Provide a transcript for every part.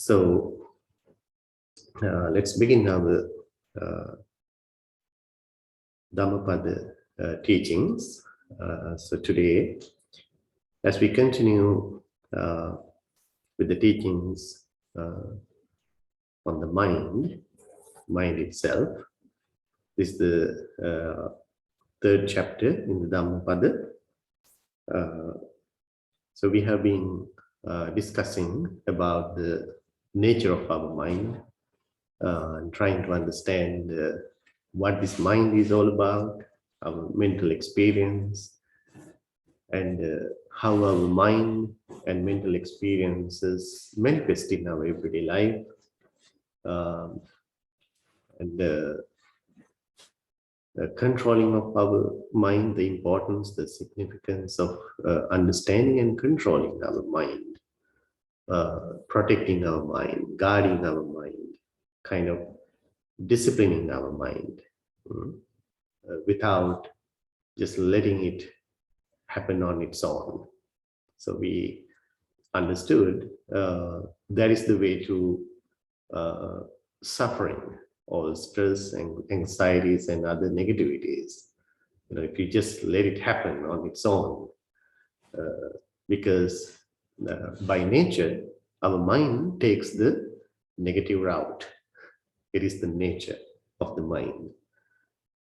So let's begin our Dhammapada teachings. So today, as we continue with the teachings on the mind itself, this is the third chapter in the Dhammapada. So we have been discussing about the nature of our mind and trying to understand what this mind is all about, our mental experience, and how our mind and mental experiences manifest in our everyday life, and controlling of our mind, the importance, the significance of understanding and controlling our mind, protecting our mind, guarding our mind, kind of disciplining our mind without just letting it happen on its own. So we understood that is the way to suffering, all stress and anxieties and other negativities. If you just let it happen on its own, because by nature, our mind takes the negative route. It is the nature of the mind.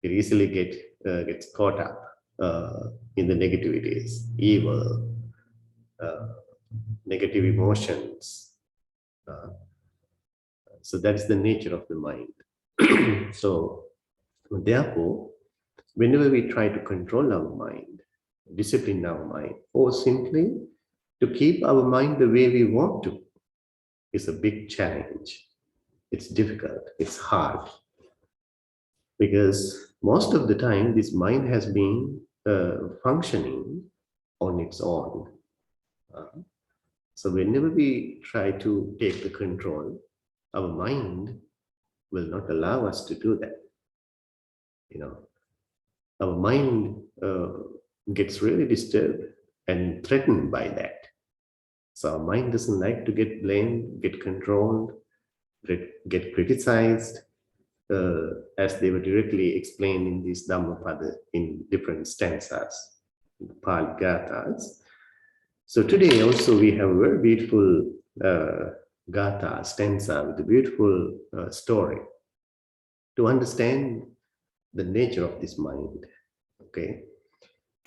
It easily gets caught up in the negativities, evil, negative emotions. So that's the nature of the mind. So therefore, whenever we try to control our mind, discipline our mind, or simply to keep our mind the way we want to, is a big challenge. It's difficult, it's hard, because most of the time this mind has been functioning on its own. So whenever we try to take the control, our mind will not allow us to do that. Our mind gets really disturbed and threatened by that. So our mind doesn't like to get blamed, get controlled, get criticized, as they were directly explained in this Dhammapada in different stanzas, Pali Gathas. So today also we have a very beautiful Gatha, stanza with a beautiful story to understand the nature of this mind. Okay,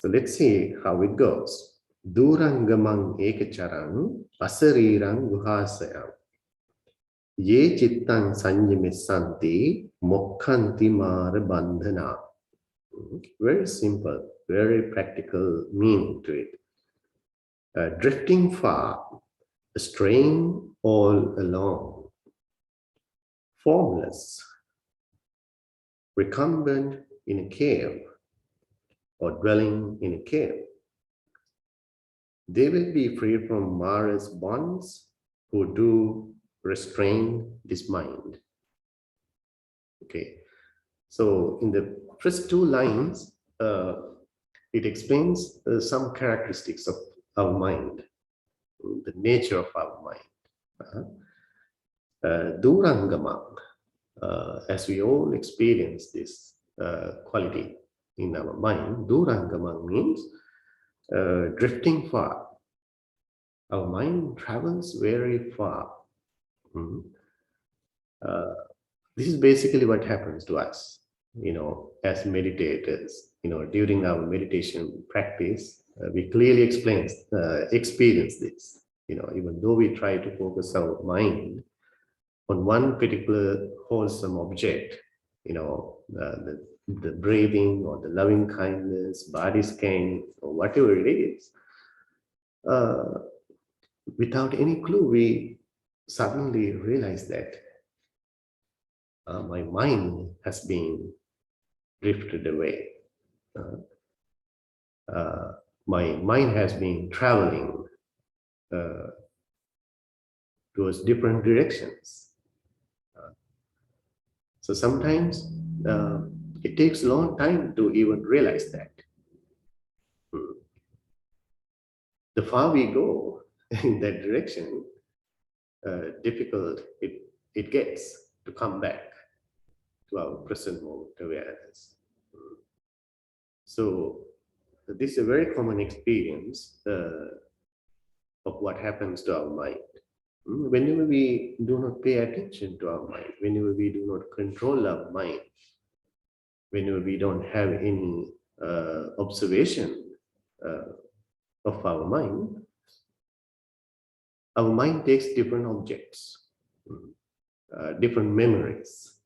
so let's see how it goes. Durangamam Ekacharam Asarirang Guhasayam Ye Chittang Sanjamisanti Mokkanti Mara Bandhana. Very simple, very practical meaning to it. Drifting far, straying all along, formless, recumbent in a cave or dwelling in a cave. They will be free from Mara's bonds who do restrain this mind. Okay, so in the first two lines, it explains some characteristics of our mind, the nature of our mind. Durangamam, as we all experience this quality in our mind, Durangamam means drifting far. Our mind travels very far. This is basically what happens to us, as meditators. During our meditation practice, we clearly experience this. Even though we try to focus our mind on one particular wholesome object, the breathing or the loving kindness, body scan, or whatever it is, without any clue, we suddenly realize that my mind has been drifted away. My mind has been traveling towards different directions. So sometimes it takes a long time to even realize that. The far we go in that direction, difficult it gets to come back to our present moment awareness. So this is a very common experience of what happens to our mind. Whenever we do not pay attention to our mind, whenever we do not control our mind, whenever we don't have any observation of our mind takes different objects, different memories,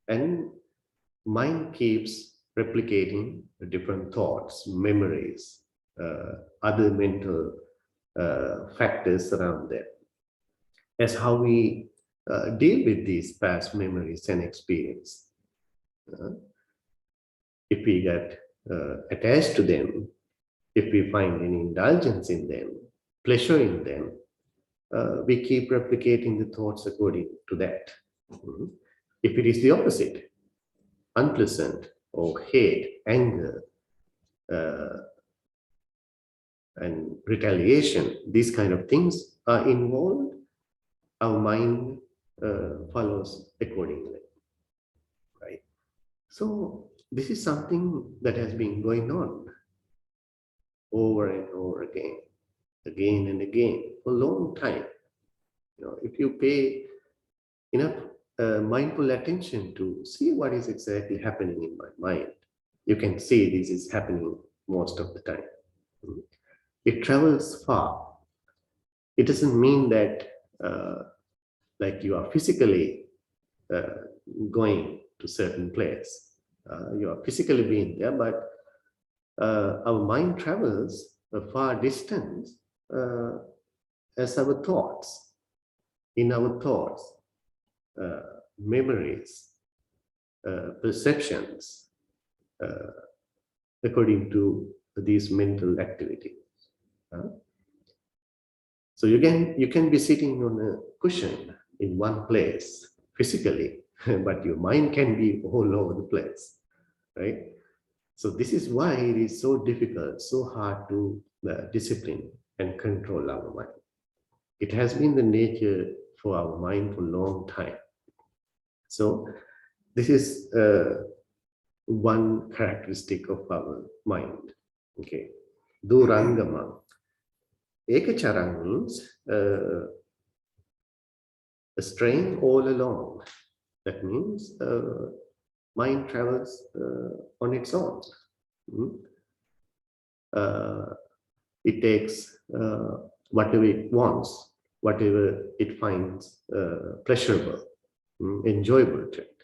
and mind keeps replicating different thoughts, memories, other mental factors around them. As how we deal with these past memories and experience. If we get attached to them, if we find any indulgence in them, pleasure in them, we keep replicating the thoughts according to that. If it is the opposite, unpleasant or hate, anger, and retaliation, these kind of things are involved, our mind follows accordingly, right? So this is something that has been going on over and over again and again for a long time. If you pay enough mindful attention to see what is exactly happening in my mind, you can see this is happening most of the time. It travels far. It doesn't mean that like you are physically going to certain place. You are physically being there, but our mind travels a far distance as our thoughts, in our thoughts, memories, perceptions, according to these mental activities. So you can be sitting on a cushion in one place physically, but your mind can be all over the place, right? So this is why it is so difficult, so hard to discipline and control our mind. It has been the nature for our mind for a long time. So this is one characteristic of our mind. Okay, Durangamam Ekacharam means straying all along. That means mind travels on its own. It takes whatever it wants, whatever it finds pleasurable, enjoyable to it.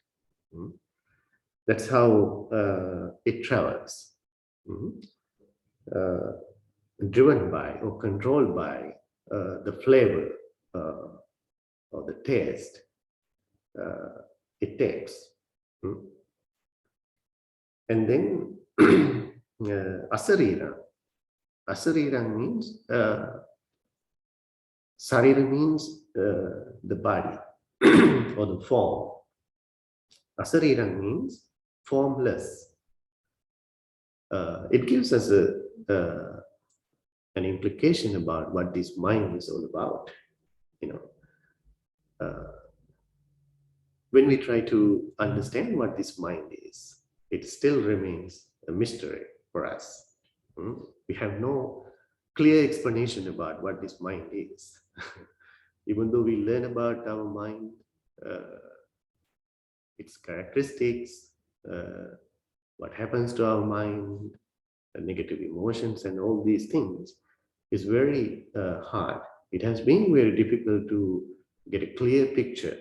That's how it travels, driven by or controlled by the flavor or the taste it takes. And then asarira. Asarira means sarira means the body or the form. Asarira means formless. It gives us an implication about what this mind is all about. When we try to understand what this mind is, it still remains a mystery for us. We have no clear explanation about what this mind is. Even though we learn about our mind, its characteristics, what happens to our mind, negative emotions and all these things is very hard. It has been very difficult to get a clear picture,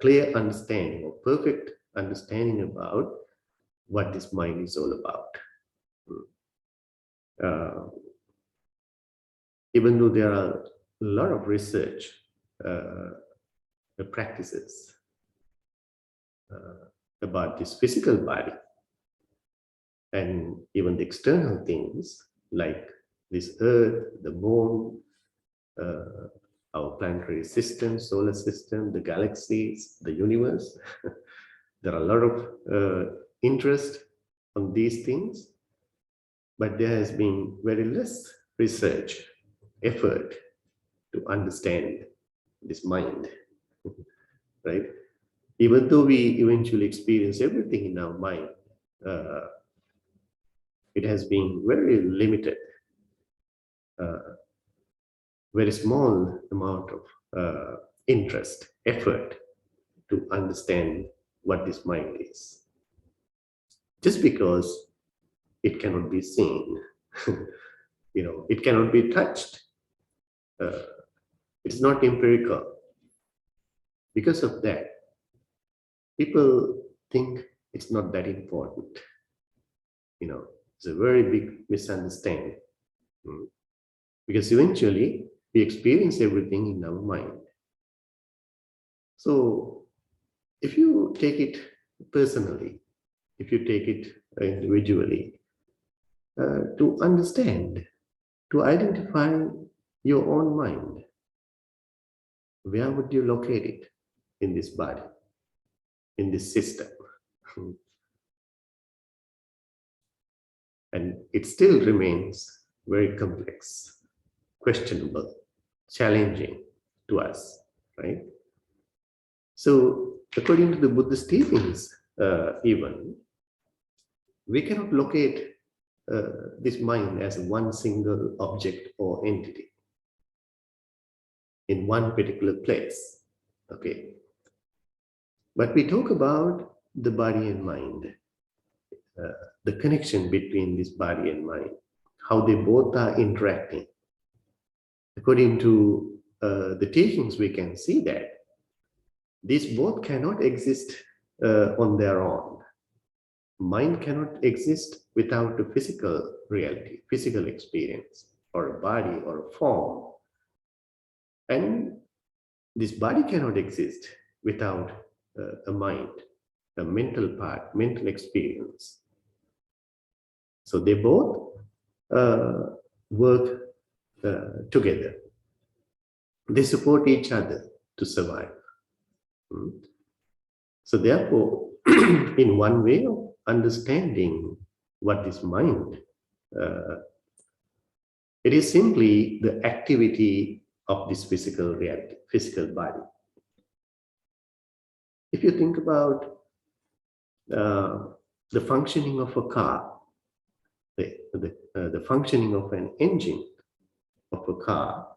clear understanding or perfect understanding about what this mind is all about. Even though there are a lot of research practices about this physical body and even the external things like this earth, the moon, our planetary system, solar system, the galaxies, the universe. There are a lot of interest on these things, but there has been very less research effort to understand this mind, right? Even though we eventually experience everything in our mind, uh, it has been very limited, very small amount of interest, effort to understand what this mind is. Just because it cannot be seen, it cannot be touched. Uh, it's not empirical. Because of that, people think it's not that important. It's a very big misunderstanding. Mm. Because eventually we experience everything in our mind. So if you take it personally, if you take it individually, to understand, to identify your own mind, where would you locate it in this body, in this system? And it still remains very complex, questionable, challenging to us, right? So, according to the Buddhist teachings, even, we cannot locate this mind as one single object or entity in one particular place. Okay. But we talk about the body and mind, the connection between this body and mind, how they both are interacting. According to the teachings, we can see that these both cannot exist on their own. Mind cannot exist without a physical reality, physical experience, or a body or a form. And this body cannot exist without a mind, a mental part, mental experience. So they both work together. They support each other to survive. So therefore, in one way of understanding what is mind, it is simply the activity of this physical reality, physical body. If you think about the functioning of a car, the functioning of an engine of a car,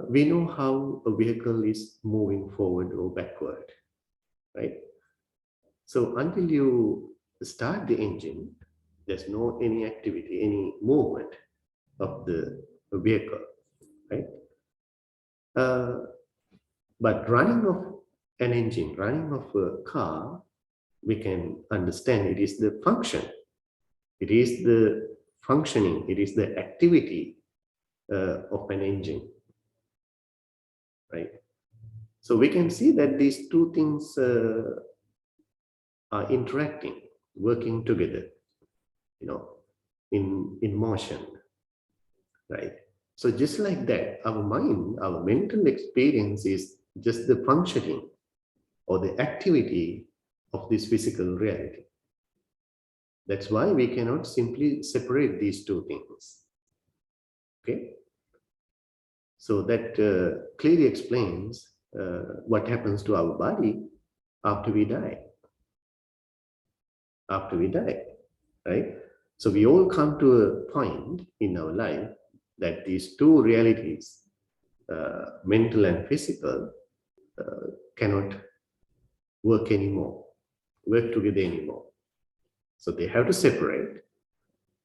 we know how a vehicle is moving forward or backward, right? So until you start the engine, there's no any activity, any movement of the vehicle, right? But running of an engine, running of a car, we can understand it is the function. It is the functioning, it is the activity of an engine, right? So we can see that these two things are interacting, working together, in motion, right? So just like that, our mind, our mental experience is just the functioning or the activity of this physical reality. That's why we cannot simply separate these two things. Okay? So that clearly explains what happens to our body after we die. After we die, right? So we all come to a point in our life that these two realities, mental and physical, cannot work together anymore. So they have to separate.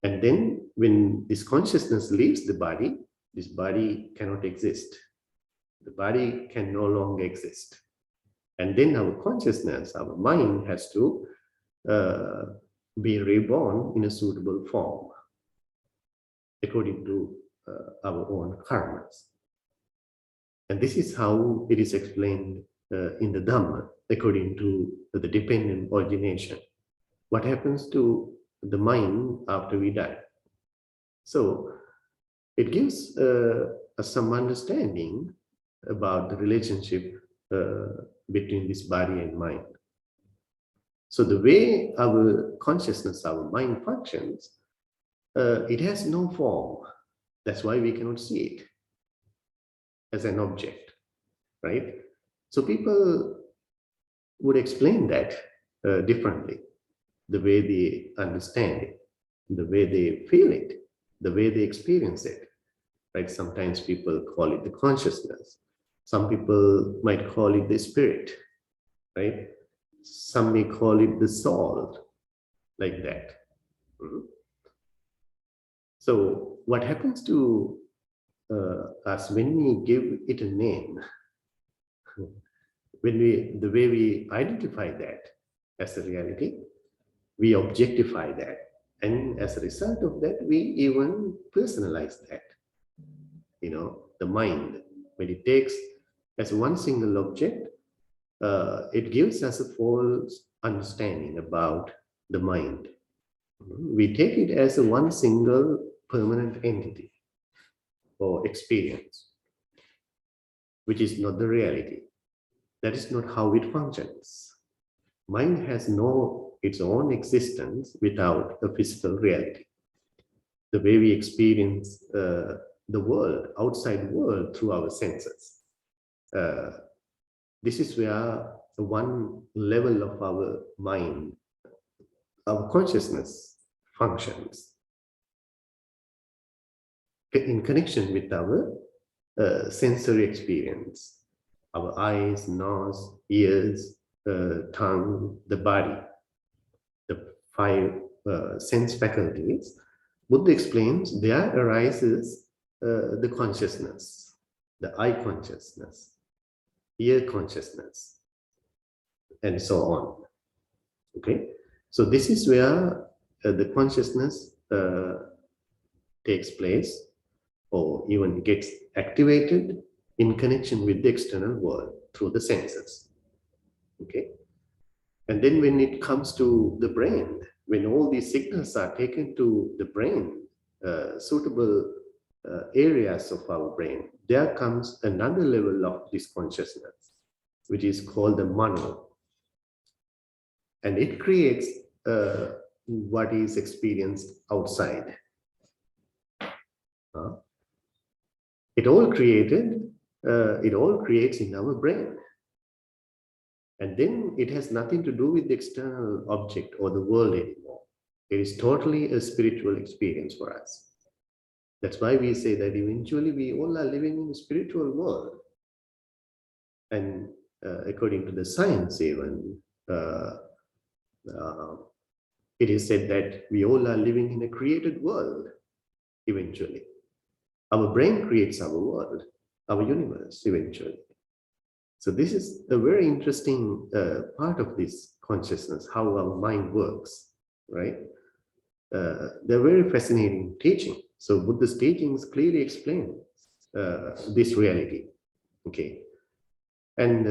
And then when this consciousness leaves the body, this body cannot exist. The body can no longer exist. And then our consciousness, our mind has to be reborn in a suitable form according to our own karmas. And this is how it is explained in the Dhamma, according to the dependent origination. What happens to the mind after we die? So it gives us some understanding about the relationship between this body and mind. So the way our consciousness, our mind functions, it has no form. That's why we cannot see it. as an object, right? So people would explain that differently, the way they understand it, the way they feel it, the way they experience it, right? Sometimes people call it the consciousness. Some people might call it the spirit, right? Some may call it the soul, like that. Mhm. So what happens to us when we give it a name, the way we identify that as a reality, we objectify that. And as a result of that, we even personalize that. The mind, when it takes as one single object, it gives us a false understanding about the mind. We take it as a one single permanent entity or experience, which is not the reality. That is not how it functions. Mind has no its own existence without a physical reality. The way we experience the world, outside world, through our senses. This is where the one level of our mind, our consciousness functions in connection with our sensory experience, our eyes, nose, ears, tongue, the body, the five sense faculties. Buddha explains there arises the consciousness, the eye consciousness, ear consciousness, and so on. Okay, so this is where the consciousness takes place, or even gets activated in connection with the external world through the senses. Okay, and then when it comes to the brain, when all these signals are taken to the brain, suitable areas of our brain, there comes another level of this consciousness, which is called the mano. And it creates what is experienced outside. It all creates in our brain. And then it has nothing to do with the external object or the world anymore. It is totally a spiritual experience for us. That's why we say that eventually we all are living in a spiritual world. And according to the science even, it is said that we all are living in a created world eventually. Our brain creates our world, our universe eventually. So this is a very interesting part of this consciousness, how our mind works, right? They're very fascinating teaching. So Buddha's teachings clearly explain this reality, okay? And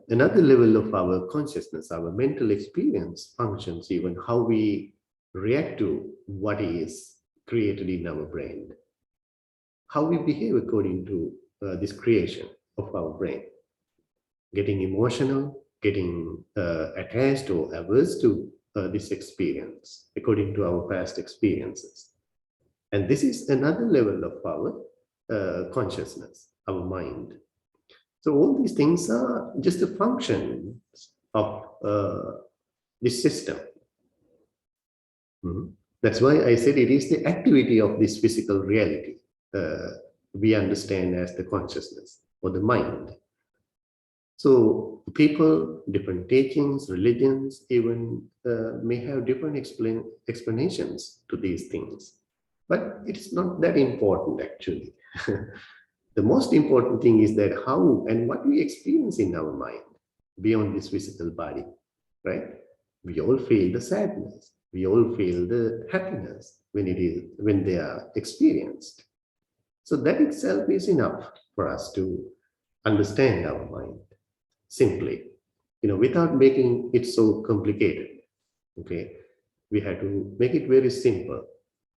another level of our consciousness, our mental experience functions, even how we react to what is created in our brain, how we behave according to this creation of our brain, getting emotional, getting attached or averse to this experience according to our past experiences. And this is another level of our consciousness, our mind. So all these things are just a function of this system. That's why I said it is the activity of this physical reality we understand as the consciousness or the mind. So people, different teachings, religions even may have different explanations to these things. But it's not that important actually. The most important thing is that how and what we experience in our mind beyond this physical body, right? We all feel the sadness. We all feel the happiness when they are experienced. So that itself is enough for us to understand our mind simply, without making it so complicated. Okay, we have to make it very simple.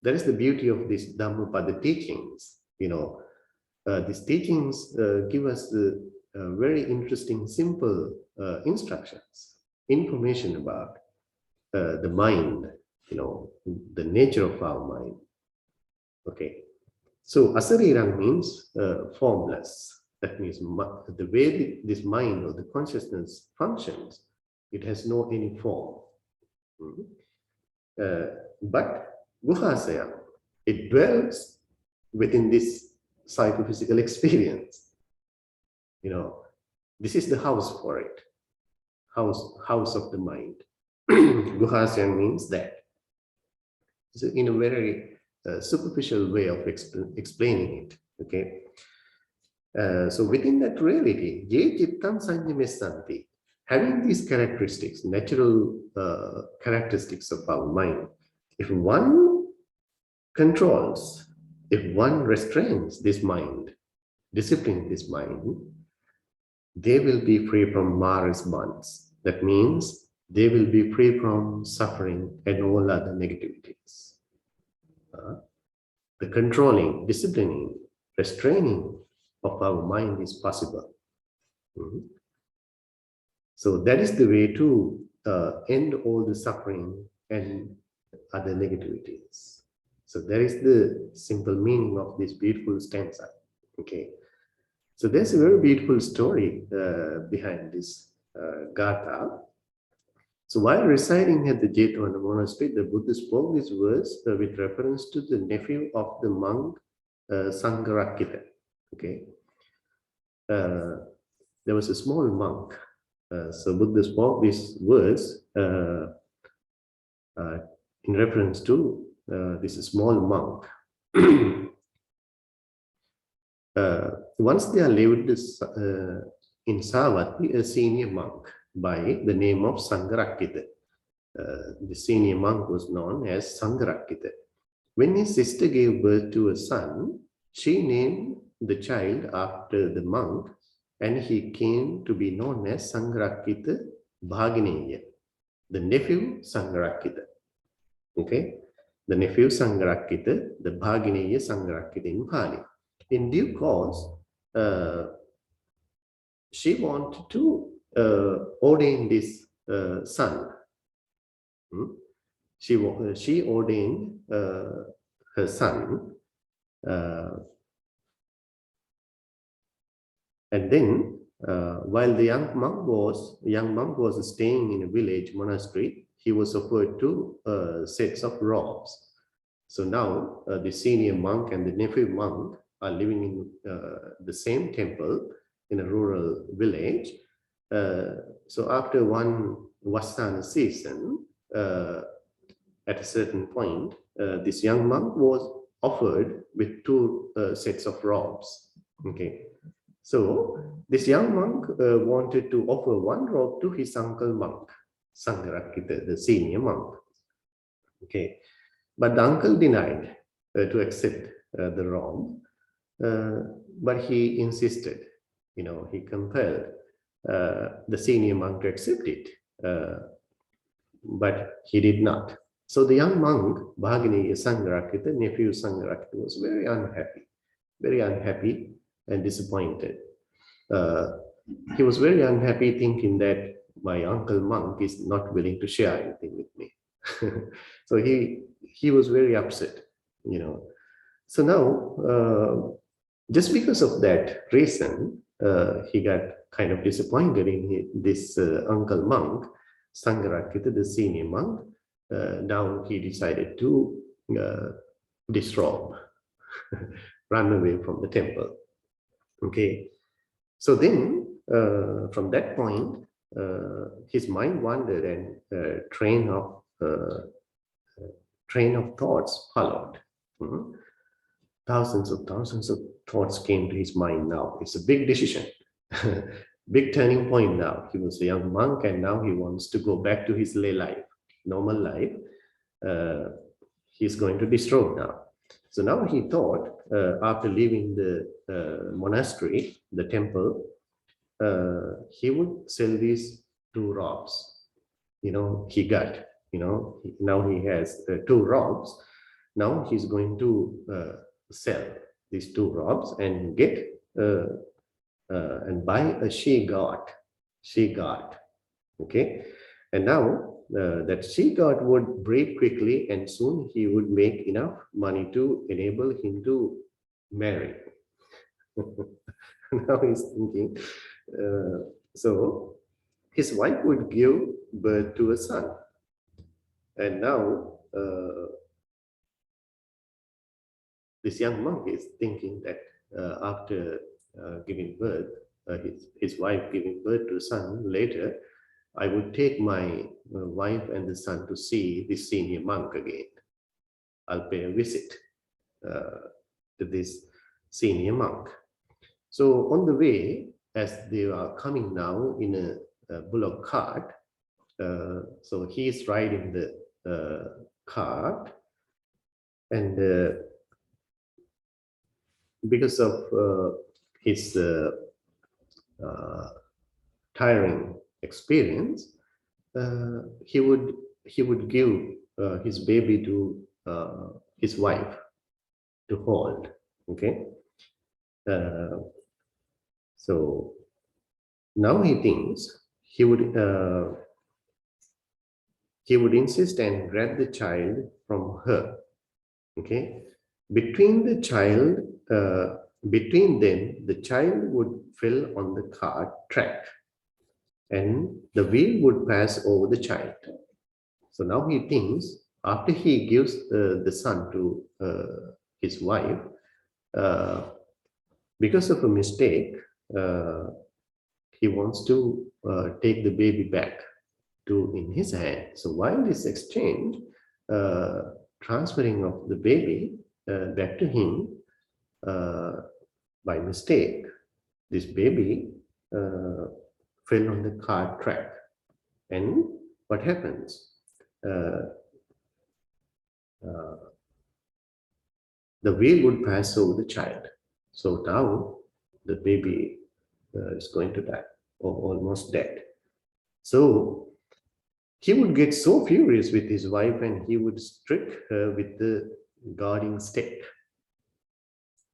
That is the beauty of this Dhammapada teachings. These teachings give us the very interesting, simple instructions, information about the mind, the nature of our mind. Okay. So asarirang means formless. That means the way this mind or the consciousness functions, it has no any form. Mhm. But guhasayam, it dwells within this psychophysical experience. This is the house for it. House of the mind. Guhasayam means that. So in a very superficial way of explaining it. Okay. So within that reality, ye chittam sanyamesanti, having these characteristics, natural characteristics of our mind, if one controls, if one restrains this mind, disciplines this mind, they will be free from Mara's bonds. That means they will be free from suffering and all other negativities. The controlling, disciplining, restraining of our mind is possible. So that is the way to end all the suffering and other negativities. So that is the simple meaning of this beautiful stanza. Okay. So there's a very beautiful story behind this Gatha. So while residing at the Jetavana monastery, the Buddha spoke these words with reference to the nephew of the monk Sangarakita. Okay. There was a small monk. So Buddha spoke these words in reference to this small monk. Once there lived in Savatthi a senior monk by the name of Sangarakita. The senior monk was known as Sangarakita. When his sister gave birth to a son, she named the child after the monk, and he came to be known as Sangarakita Bhagineya, the nephew Sangarakita. Okay, the nephew Sangarakita, the Bhagineya Sangarakita in Pali. In due course, she wanted to ordain this son. She ordained her son, and then while the young monk was staying in a village monastery, he was offered two sets of robes. So now the senior monk and the nephew monk are living in the same temple in a rural village. So after one Vastana season, at a certain point, this young monk was offered with two sets of robes. Okay, so this young monk wanted to offer one robe to his uncle monk, Sangarakita, the senior monk. Okay, but the uncle denied to accept the robe, but he insisted. He compelled the senior monk to accept it, but he did not. So the young monk, Bhagini Sangarakita, nephew Sangarakita, was very unhappy and disappointed. He was very unhappy thinking that my uncle monk is not willing to share anything with me. So he was very upset, So now, just because of that reason, he got kind of disappointed in this uncle monk, Sangarakita, the senior monk. Now he decided to disrobe, run away from the temple. Okay, so then from that point, his mind wandered and train of thoughts followed. Thousands of thoughts came to his mind now. It's a big decision, big turning point now. He was a young monk and now he wants to go back to his lay life, normal life. He's going to disrobe now. So now he thought, after leaving the monastery, the temple, he would sell these two robes. He got, now he has two robes. Now he's going to sell these two robes and get and buy a she goat. Okay, and now that she goat would breed quickly, and soon he would make enough money to enable him to marry. Now he's thinking, so his wife would give birth to a son. And now this young monk is thinking that after giving birth, his wife giving birth to a son, later I would take my wife and the son to see this senior monk again. I'll pay a visit to this senior monk. So on the way, as they are coming now in a bullock cart, so he is riding the cart, and because of his tiring experience, he would give his baby to his wife to hold. Okay, so now he thinks he would insist and grab the child from her. Okay, between them, the child would fell on the cart track, and the wheel would pass over the child. So now he thinks, after he gives the son to his wife, because of a mistake, he wants to take the baby back in his hand. So while this exchange, transferring of the baby back to him, by mistake, this baby fell on the cart track. And what happens? The wheel would pass over the child. So now the baby is going to die, or almost dead. So he would get so furious with his wife, and he would strike her with the guarding stick.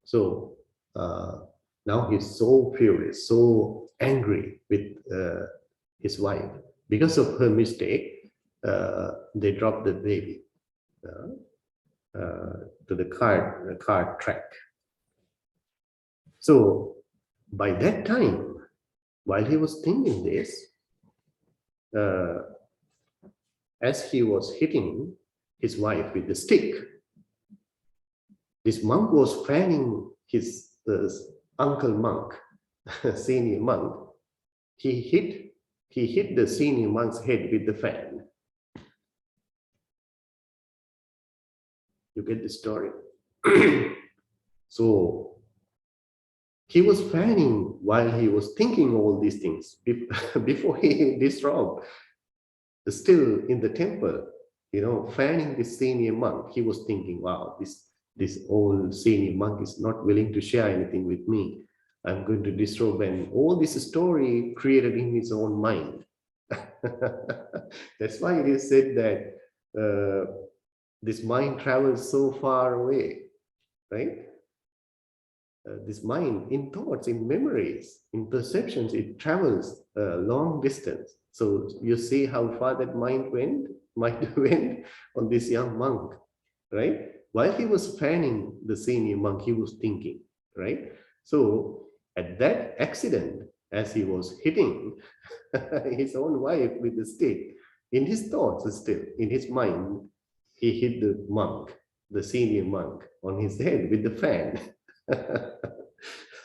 So now he's so furious, so angry with his wife. Because of her mistake, they dropped the baby to the cart track. So by that time, while he was thinking this, as he was hitting his wife with the stick, this monk was fanning his uncle monk, senior monk. He hit the senior monk's head with the fan. You get the story? So he was fanning while he was thinking all these things before he disrobed. Still in the temple, fanning this senior monk, he was thinking, wow, this old senior monk is not willing to share anything with me. I'm going to disrobe, and all this story created in his own mind. That's why it is said that this mind travels so far away, right? This mind, in thoughts, in memories, in perceptions, it travels a long distance. So you see how far that mind went on this young monk, right? While he was fanning the senior monk, he was thinking, right? So at that accident, as he was hitting his own wife with the stick, in his thoughts still, in his mind, he hit the monk, the senior monk, on his head with the fan.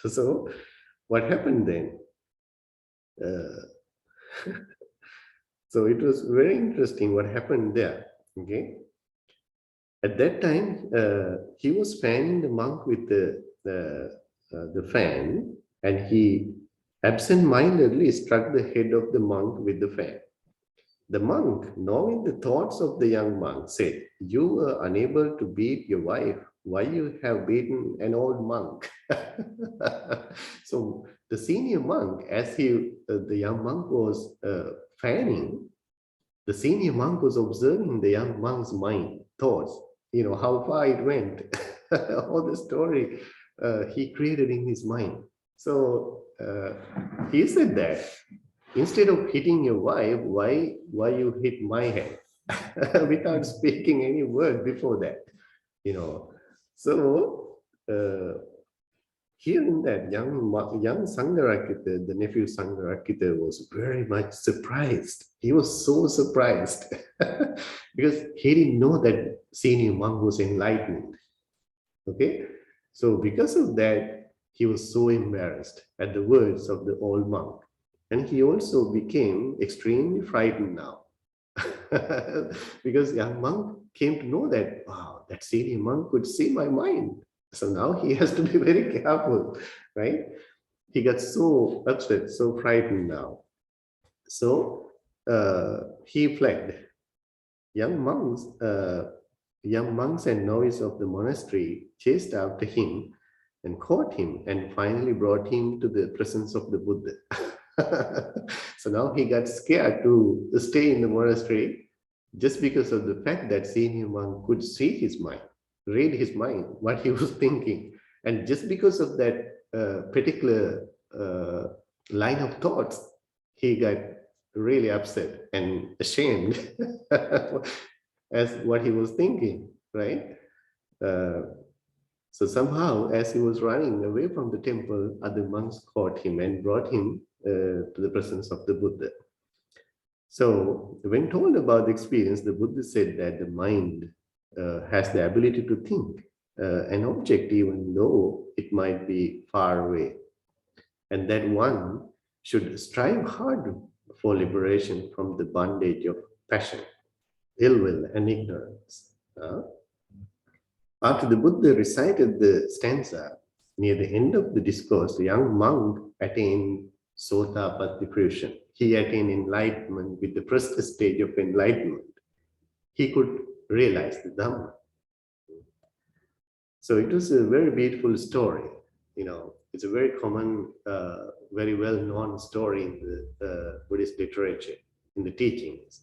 So what happened then? So it was very interesting what happened there. Okay, at that time he was fanning the monk with the fan, and he absent-mindedly struck the head of the monk with the fan. The monk, knowing the thoughts of the young monk, said, "You were unable to beat your wife. Why you have beaten an old monk?" So the senior monk, as the young monk was fanning, the senior monk was observing the young monk's mind, thoughts, how far it went, all the story he created in his mind. So he said that, instead of hitting your wife, why you hit my head? Without speaking any word before that, So Hearing that, young Sangarakita, the nephew Sangarakita, was very much surprised. He was so surprised because he didn't know that senior monk was enlightened. Okay, so because of that, he was so embarrassed at the words of the old monk, and he also became extremely frightened now. Because young monk came to know that, wow, that senior monk could see my mind. So now he has to be very careful, right? He got so upset, so frightened now. So he fled. Young monks, young monks and novices of the monastery chased after him and caught him and finally brought him to the presence of the Buddha. So now he got scared to stay in the monastery just because of the fact that senior monk could see his mind, read his mind, what he was thinking. And just because of that particular line of thoughts, he got really upset and ashamed as what he was thinking, right? Uh, so somehow, as he was running away from the temple, other monks caught him and brought him to the presence of the Buddha. So when told about the experience, the Buddha said that the mind has the ability to think an object even though it might be far away, and that one should strive hard for liberation from the bondage of passion, ill will, and ignorance. After the Buddha recited the stanza, near the end of the discourse, the young monk attained Sotapatti fruition. He attained enlightenment with the first stage of enlightenment. He could realize the Dhamma. So it was a very beautiful story. It's a very common, very well-known story in the Buddhist literature, in the teachings.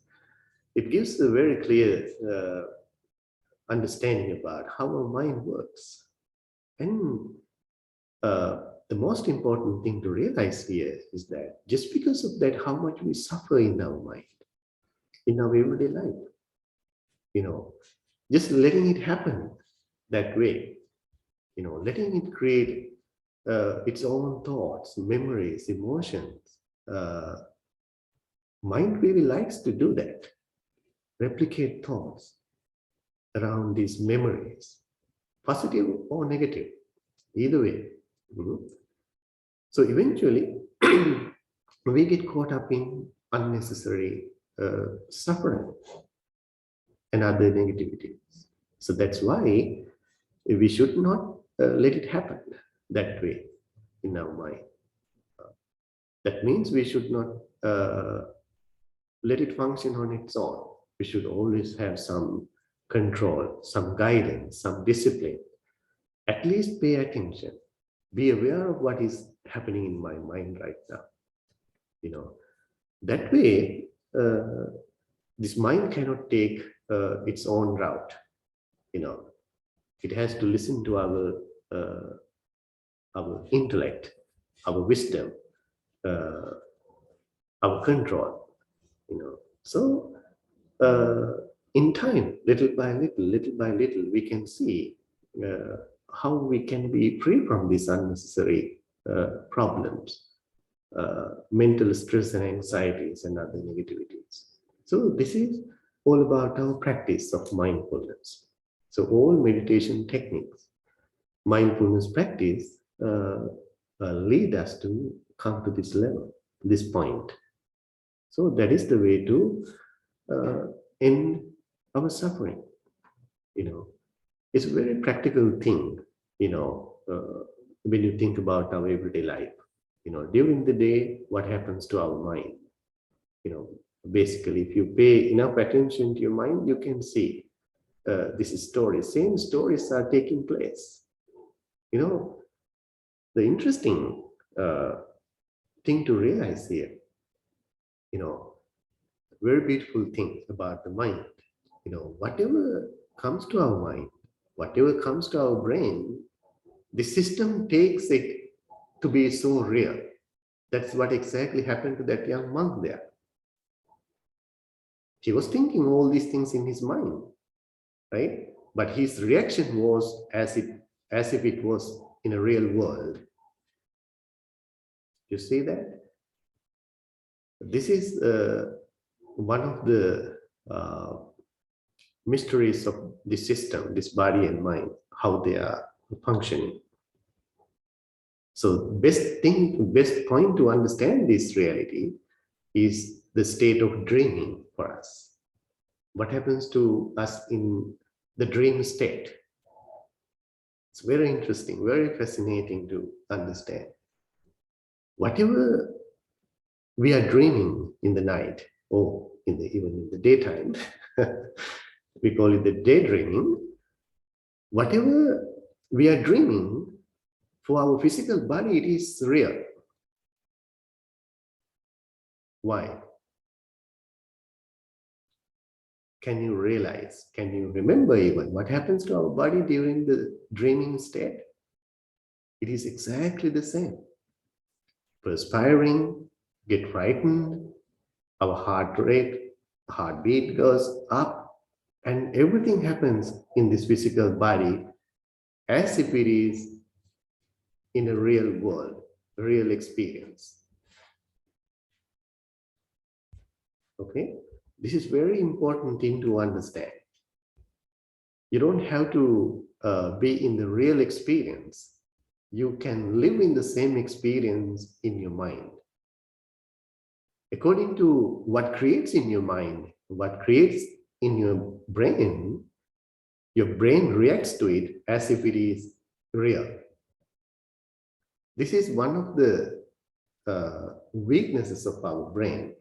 It gives a very clear understanding about how our mind works. And the most important thing to realize here is that just because of that, how much we suffer in our mind, in our everyday life, just letting it happen that way, letting it create its own thoughts, memories, emotions. Mind really likes to do that, replicate thoughts around these memories, positive or negative, either way. So eventually, we get caught up in unnecessary suffering and other negativities. So that's why we should not let it happen that way in our mind. That means we should not let it function on its own. We should always have some control, some guidance, some discipline. At least pay attention. Be aware of what is happening in my mind right now. That way, this mind cannot take its own route. It has to listen to our intellect, our wisdom, our control. So in time, little by little, we can see how we can be free from these unnecessary problems, mental stress and anxieties and other negativities. So this is all about our practice of mindfulness. So all meditation techniques, mindfulness practice lead us to come to this level, this point. So that is the way to end our suffering. It's a very practical thing, when you think about our everyday life. During the day, what happens to our mind? Basically, if you pay enough attention to your mind, you can see same stories are taking place. The interesting thing to realize here, very beautiful thing about the mind, whatever comes to our mind, whatever comes to our brain, the system takes it to be so real. That's what exactly happened to that young monk there. He was thinking all these things in his mind, right? But his reaction was as if it was in a real world. You see that? This is one of the mysteries of the system, this body and mind, how they are functioning. So best point to understand this reality is the state of dreaming for us. What happens to us in the dream state? It's very interesting, very fascinating to understand. Whatever we are dreaming in the night, or even in the daytime, we call it the daydreaming. Whatever we are dreaming, for our physical body, it is real. Why? Can you realize, can you remember even what happens to our body during the dreaming state? It is exactly the same. Perspiring, get frightened, our heartbeat goes up, and everything happens in this physical body as if it is in a real world, real experience. Okay? This is very important thing to understand. You don't have to be in the real experience. You can live in the same experience in your mind. According to what creates in your mind, what creates in your brain reacts to it as if it is real. This is one of the weaknesses of our brain,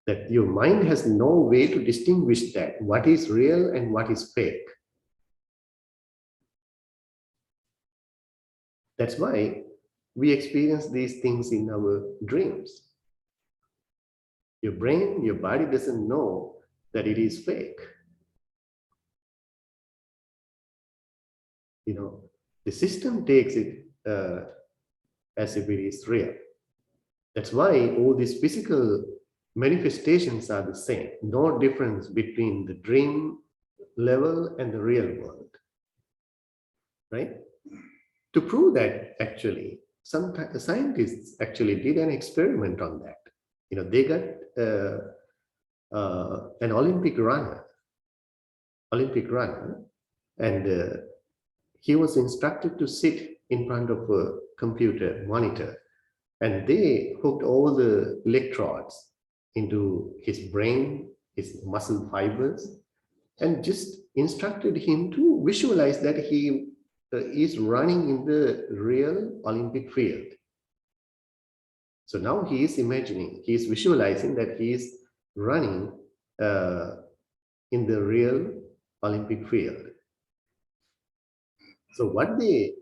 that your mind has no way to distinguish that what is real and what is fake. That's why we experience these things in our dreams. Your brain, your body doesn't know that it is fake. You know, the system takes it as if it is real. That's why all these physical manifestations are the same. No difference between the dream level and the real world. Right? To prove that, actually, some scientists actually did an experiment on that. You know, they got an Olympic runner, and he was instructed to sit in front of a computer monitor, and they hooked all the electrodes into his brain, his muscle fibers, and just instructed him to visualize that he is running in the real Olympic field. So now he is imagining, he is visualizing that he is running in the real Olympic field. So what they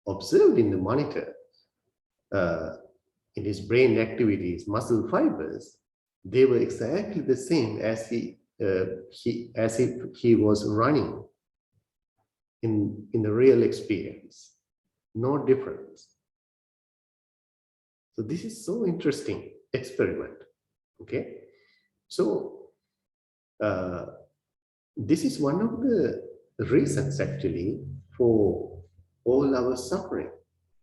observed in the monitor, in his brain activities, muscle fibers, they were exactly the same as as if he was running in the real experience. No difference. So this is so interesting experiment. Okay, so this is one of the reasons actually for all our suffering,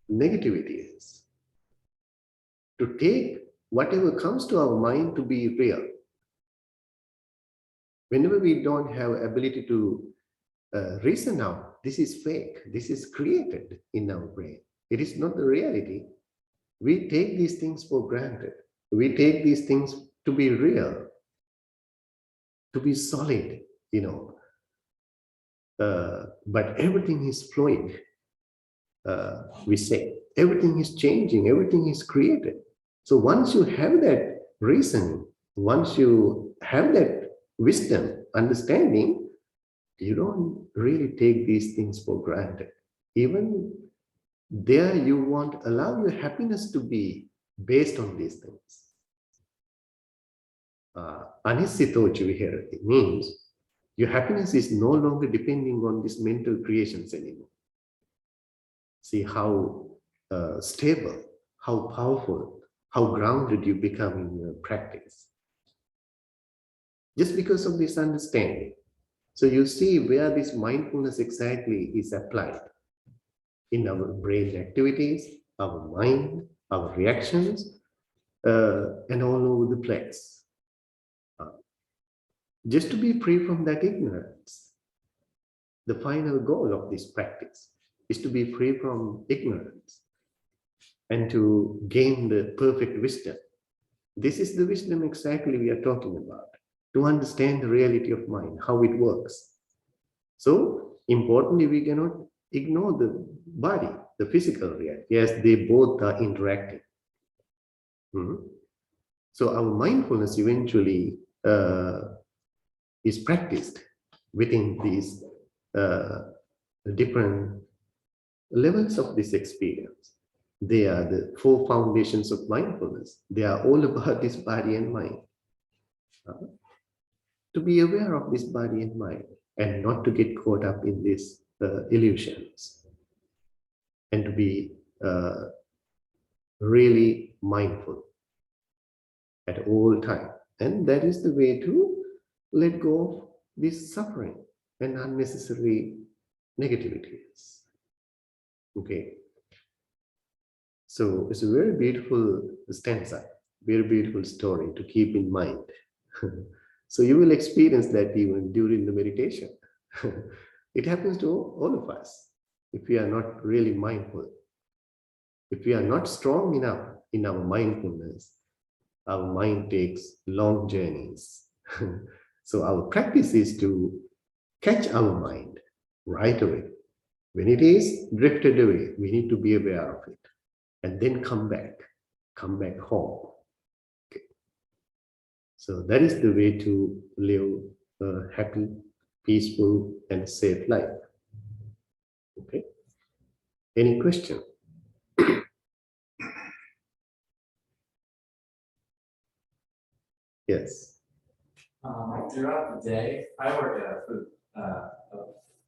negativities, to take whatever comes to our mind to be real. Whenever we don't have ability to reason out, this is fake, this is created in our brain, it is not the reality, we take these things for granted. We take these things to be real, to be solid, you know. But everything is fluid. We say everything is changing, everything is created. So once you have that reason, once you have that wisdom, understanding, you don't really take these things for granted. Even there, you won't allow your happiness to be based on these things. Anisito viharati means your happiness is no longer depending on these mental creations anymore. See how stable, how powerful, how grounded you become in your practice. Just because of this understanding. So you see where this mindfulness exactly is applied in our brain activities, our mind, our reactions, and all over the place. Just to be free from that ignorance. The final goal of this practice is to be free from ignorance and to gain the perfect wisdom. This is the wisdom exactly we are talking about, to understand the reality of mind, how it works. So, importantly, we cannot ignore the body, the physical reality. Yes, they both are interacting. So, our mindfulness eventually is practiced within these different levels of this experience. They are the 4 foundations of mindfulness. They are all about this body and mind. To be aware of this body and mind and not to get caught up in these illusions, and to be really mindful at all time. And that is the way to let go of this suffering and unnecessary negativities. Okay. So it's a very beautiful stanza, very beautiful story to keep in mind. So you will experience that even during the meditation. It happens to all of us if we are not really mindful. If we are not strong enough in our mindfulness, our mind takes long journeys. So our practice is to catch our mind right away. When it is drifted away, we need to be aware of it and then come back home. Okay. So that is the way to live a happy, peaceful, and safe life. Okay. Any question? Yes. Throughout the day, I work at a food,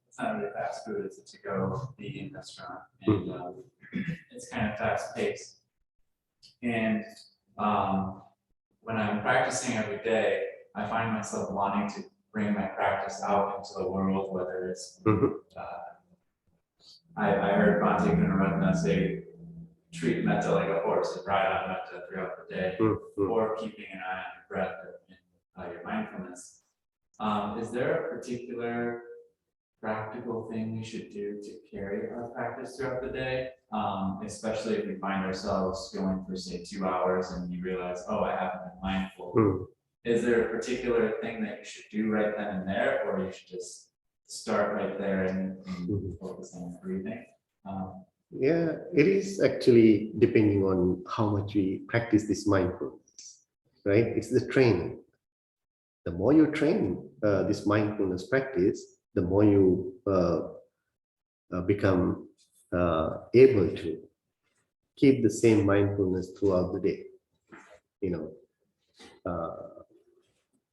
it's not really fast food, it's a to-go eating restaurant, and it's kind of fast paced. And when I'm practicing every day, I find myself wanting to bring my practice out into the world, whether it's, I heard Bhante Gunaratna say, treat metta like a horse and ride on metta throughout the day, or keeping an eye on your breath and your mindfulness. Is there a particular practical thing we should do to carry our practice throughout the day? Especially if we find ourselves going for, say, 2 hours and you realize, oh, I haven't been mindful. Is there a particular thing that you should do right then and there, or you should just start right there and focus on breathing? Yeah, it is actually depending on how much we practice this mindfulness, right? It's the training. The more you train this mindfulness practice, the more you become able to keep the same mindfulness throughout the day.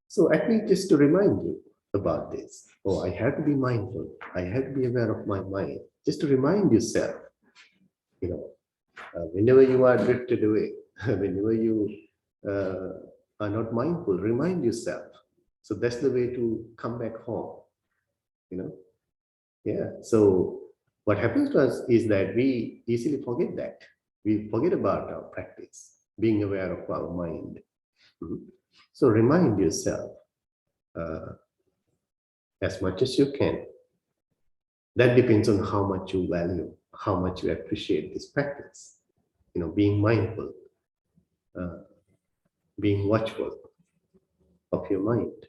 So I think just to remind you about this, I have to be mindful. I have to be aware of my mind. Just to remind yourself, whenever you are drifted away, whenever you are not mindful, remind yourself. So that's the way to come back home. Yeah. So what happens to us is that we easily forget that. We forget about our practice, being aware of our mind. So remind yourself as much as you can. That depends on how much you value, how much you appreciate this practice. Being mindful, being watchful of your mind.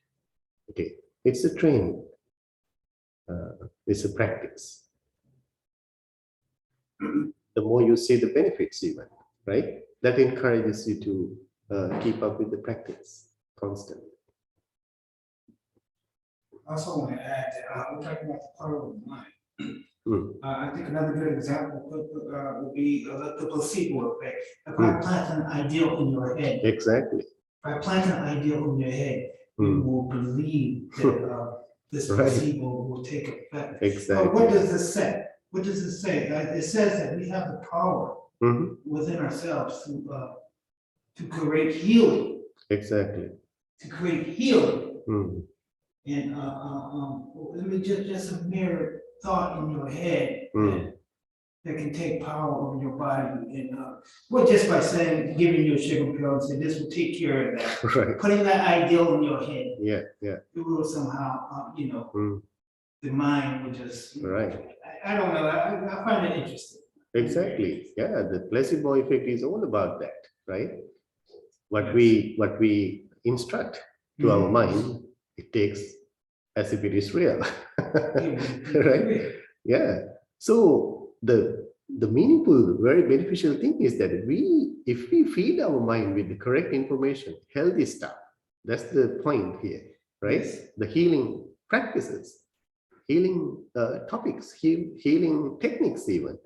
Okay, it's a training. It's a practice. The more you see the benefits, even, right? That encourages you to keep up with the practice constantly. I also want to add that we're talking about the power of the mind. I think another good example would be the placebo effect. If I plant an ideal in your head, exactly. If I plant an ideal in your head, you will believe that this placebo will take effect. Exactly. What does this say? What does it say? It says that we have the power within ourselves to create healing. Exactly. To create healing. And let me just a mere thought in your head that that can take power over your body and, well, just by saying, giving you a sugar pill and say, this will take care of that. Right. Putting that ideal in your head, Yeah, yeah. it will somehow, Mm, the mind will just. right. I don't know, I find it interesting. Exactly. Yeah, the placebo effect is all about that, right? What we instruct to our mind, it takes as if it is real. Right? Yeah. So the meaningful, very beneficial thing is that if we feed our mind with the correct information, healthy stuff, that's the point here, right? Yes. The healing practices, healing topics, healing techniques even.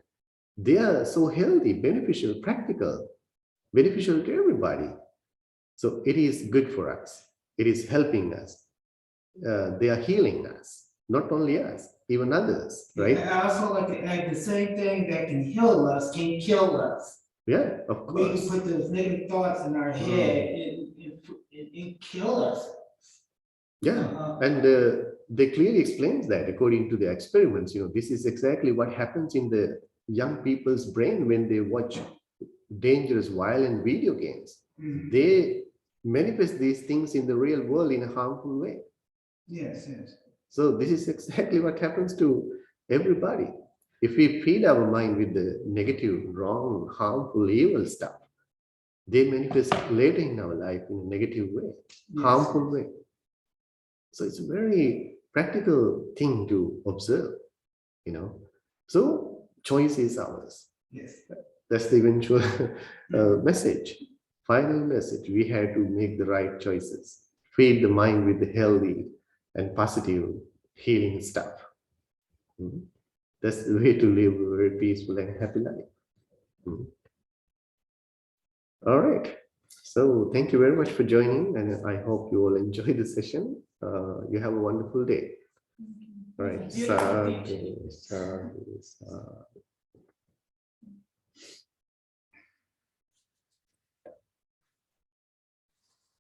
They are so healthy, beneficial, practical, beneficial to everybody. So it is good for us. It is helping us. They are healing us, not only us, even others, right? I also like to add the same thing that can heal us can kill us. Yeah, of We can course. put those negative thoughts in our head and kill us. Yeah, and they clearly explains that according to the experiments. This is exactly what happens in the young people's brain when they watch dangerous, violent video games. Mhm. They manifest these things in the real world in a harmful way. Yes, yes. So this is exactly what happens to everybody. If we feed our mind with the negative, wrong, harmful, evil stuff, they manifest later in our life in a negative way, Yes. harmful way. So it's a very practical thing to observe, So choice is ours. Yes. That's the eventual message, final message. We have to make the right choices, feed the mind with the healthy and positive healing stuff. That's the way to live a very peaceful and happy life. All right. So thank you very much for joining, and I hope you all enjoy the session. You have a wonderful day. All right. Beautiful Sadhu, teaching. sadhu, sadhu.